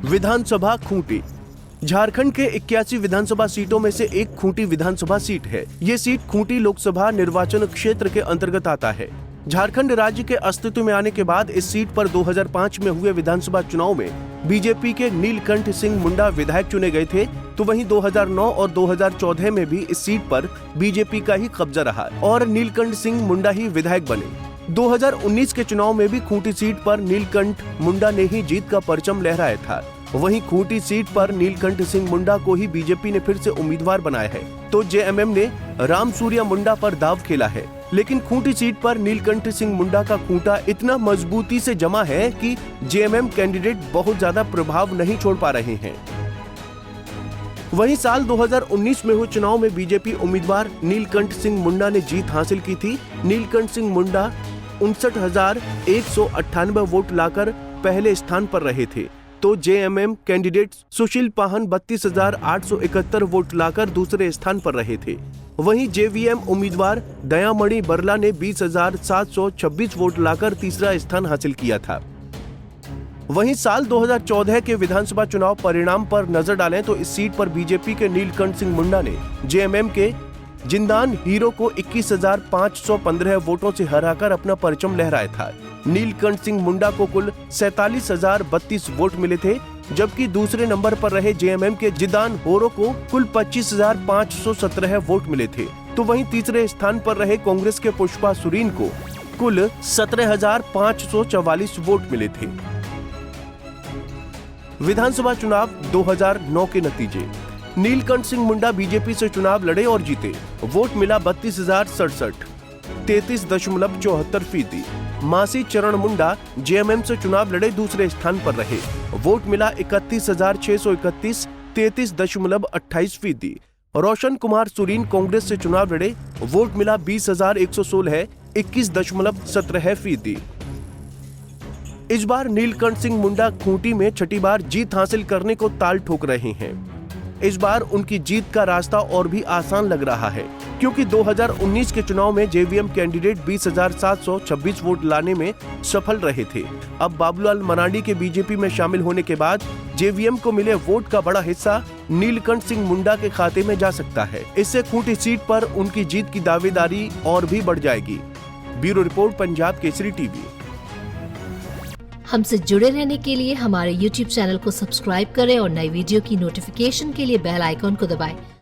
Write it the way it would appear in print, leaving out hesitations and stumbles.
विधानसभा खूंटी। झारखंड के 81 विधानसभा सीटों में से एक खूंटी विधानसभा सीट है। ये सीट खूंटी लोकसभा निर्वाचन क्षेत्र के अंतर्गत आता है। झारखंड राज्य के अस्तित्व में आने के बाद इस सीट पर 2005 में हुए विधानसभा चुनाव में बीजेपी के नीलकंठ सिंह मुंडा विधायक चुने गए थे, तो वहीं 2009 और 2014 में भी इस सीट पर बीजेपी का ही कब्जा रहा और नीलकंठ सिंह मुंडा ही विधायक बने। 2019 के चुनाव में भी खूंटी सीट पर नीलकंठ मुंडा ने ही जीत का परचम लहराया था। वहीं खूंटी सीट पर नीलकंठ सिंह मुंडा को ही बीजेपी ने फिर से उम्मीदवार बनाया है, तो जेएमएम ने राम सूर्या मुंडा पर दाव खेला है। लेकिन खूंटी सीट पर नीलकंठ सिंह मुंडा का खूंटा इतना मजबूती से जमा है कि जेएमएम कैंडिडेट बहुत ज्यादा प्रभाव नहीं छोड़ पा रहे हैं। वहीं साल 2019 में हुए चुनाव में बीजेपी उम्मीदवार नीलकंठ सिंह मुंडा ने जीत हासिल की थी। नीलकंठ सिंह मुंडा 59,198 वोट लाकर पहले स्थान पर रहे थे, तो जेएमएम कैंडिडेट सुशील पाहन 32,871 वोट लाकर दूसरे स्थान पर रहे थे। वहीं जेवीएम उम्मीदवार दयामणि बरला ने 20,726 वोट लाकर तीसरा स्थान हासिल किया था। वहीं साल 2014 के विधानसभा चुनाव परिणाम पर नजर डालें तो इस सीट पर बीजेपी के नीलकंठ सिंह मुंडा ने जेएमएम के जिंदान हीरो को 21,515 वोटों से हराकर अपना परचम लहराया था। नीलकंठ सिंह मुंडा को कुल 47,032 वोट मिले थे, जबकि दूसरे नंबर पर रहे जेएमएम के जिदान होरो को कुल 25,517 वोट मिले थे। तो वहीं तीसरे स्थान पर रहे कांग्रेस के पुष्पा सुरीन को कुल 17,544 वोट मिले थे। विधानसभा चुनाव 2009 के नतीजे। नीलकंठ सिंह मुंडा बीजेपी से चुनाव लड़े और जीते। वोट मिला 32,067, 33.74%। मासी चरण मुंडा जेएमएम से चुनाव लड़े दूसरे स्थान पर रहे। वोट मिला 31,631, 33.28%। रोशन कुमार सुरीन कांग्रेस से चुनाव लड़े। वोट मिला 20,116, 21.17%। इस बार नीलकंठ सिंह मुंडा खूंटी में छठी बार जीत हासिल करने को ताल ठोक रहे हैं। इस बार उनकी जीत का रास्ता और भी आसान लग रहा है, क्योंकि 2019 के चुनाव में जेवीएम कैंडिडेट 20,726 वोट लाने में सफल रहे थे। अब बाबूलाल मरांडी के बीजेपी में शामिल होने के बाद जेवीएम को मिले वोट का बड़ा हिस्सा नीलकंठ सिंह मुंडा के खाते में जा सकता है। इससे खूंटी सीट पर उनकी जीत की दावेदारी और भी बढ़ जाएगी। Bureau report, Punjab Kesari TV. हमसे जुड़े रहने के लिए हमारे YouTube चैनल को सब्सक्राइब करें और नई वीडियो की नोटिफिकेशन के लिए बेल आइकॉन को दबाएं।